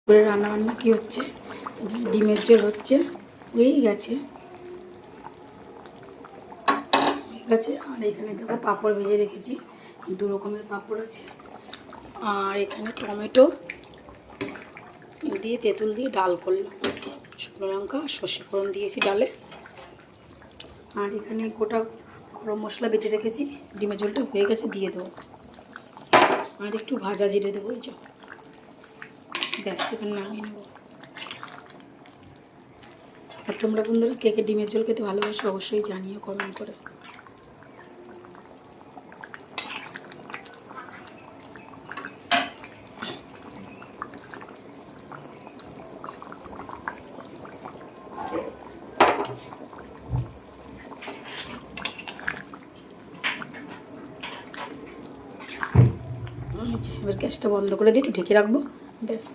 করে রান্নাবান্না কী হচ্ছে, ডিমের ঝোল হচ্ছে, হয়েই গেছে। আর এখানে দেখো পাঁপড় ভেজে রেখেছি, 2 রকমের পাঁপড় আছে। আর এখানে টমেটো দিয়ে তেঁতুল দিয়ে ডাল করলাম, শুকনো লঙ্কা সর্ষে ফোড়ন দিয়েছি ডালে। আর এখানে গোটা গরম মশলা বেটে রেখেছি, ডিমের ঝোলটা হয়ে গেছে, দিয়ে দেবো। আর একটু ভাজা জিরে দেবো, এই যে ব্যাস, এখানে নামিয়ে নেবো। আর তোমরা বন্ধুরা কে কে ডিমের ঝোল খেতে ভালোবাসো অবশ্যই জানিও কমেন্ট করে। এবার গ্যাসটা বন্ধ করে দিয়ে একটু ঢেকে রাখবো, ব্যাস।